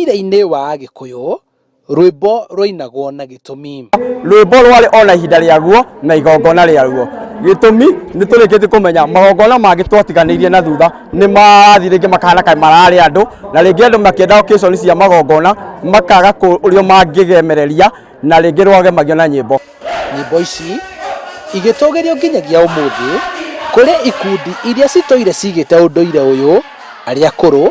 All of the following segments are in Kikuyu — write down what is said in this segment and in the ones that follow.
Ũndũire-inĩ wa Agĩkũyũ, rwĩmbo rũinagwo na gĩtũmi. Rwĩmbo rwarĩ ona ihinda rĩaguo na igongona rĩaguo. Gĩtũmi nĩ tũrĩkĩtie kũmenya magongona mangĩ twatiganĩirie na thutha nĩ marathiĩ rĩngĩ makahana kaĩ mararĩ andũ, na rĩngĩ andũ makĩenda occasion cia magongona makaga ũrĩa mangĩgemereria na rĩngĩ rwagemagio na nyĩmbo. Nyĩmbo ici igĩtũgĩrio nginyagia ũmũthĩ kũrĩ ikundi iria citũire cigĩte ũndũire ũyũ, arĩa akũrũ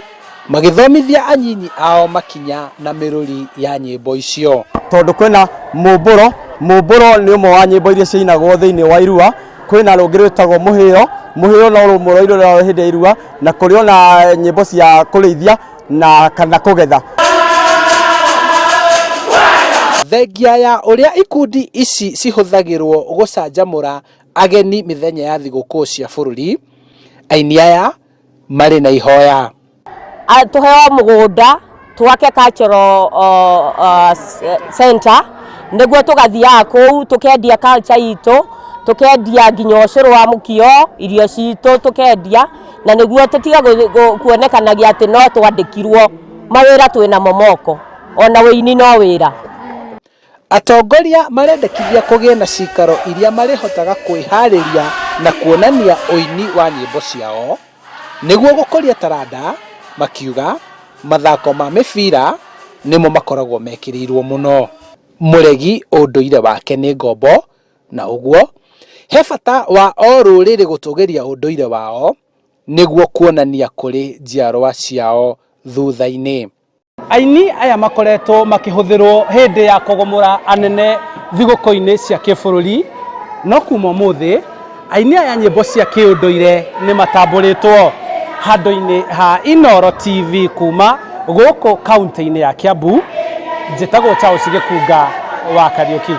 magĩthomithia anyinyi ao makinya na mĩrũri ya nyĩmbo icio. Tondũ kwĩna mũmbũro nĩ ũmwe wa nyĩmbo iria ciinagwo thĩinĩ wa irua, kwĩna rũngĩ rwĩtagwo mũhĩo no rũmwe rwa irua hĩndĩ ya irua, na kũrĩ ona nyĩmbo cia kũrĩithia na kana kũgetha. Thengia ya ũrĩa ikundi ici cihũthagĩrwo gũcanjamũra ageni mĩthenya ya thigũkũ cia bũrũri, aini aya marĩ na ihoya. Tũheo mũgũnda twake cultural center nĩguo tũgathiaga kũu tũkendia culture itũ, tũkendia nginya ũcũrũ wa mũkio, irio citũ tũkendia, na nĩguo tũtiga kuonekanagia atĩ no twandĩkirwo mawĩra twĩna momoko, ona wĩini no wĩra. Atongoria marendekithia kũgĩa na cikaro iria marĩhotaga kwĩharĩria na kuonania ũini wa nyĩmbo ciao nĩguo gũkũria taranda, makiuga mathako ma mĩbira nĩmo makoragwo mekĩrĩirwo mũno. Mũregi ũndũire wake nĩ ngombo, na ũguo he bata wa o rũrĩrĩ gũtũgĩria ũndũire wao nĩguo kuonania kũrĩ njiarwa ciao thutha-inĩ. Aini aya makoretwo makĩhũthĩrwo hĩndĩ ya kũgomora anene thigũkũ-inĩ cia kĩbũrũri, no kuma ũmũthĩ aini aya nyĩmbo cia kĩũndũire nĩ matambũrĩtwo handũ-inĩ ha Inooro TV kuma gũkũ kaunti-inĩ ya Kiambu. Njĩtagwo Charles Gĩkunga wa Kariũki.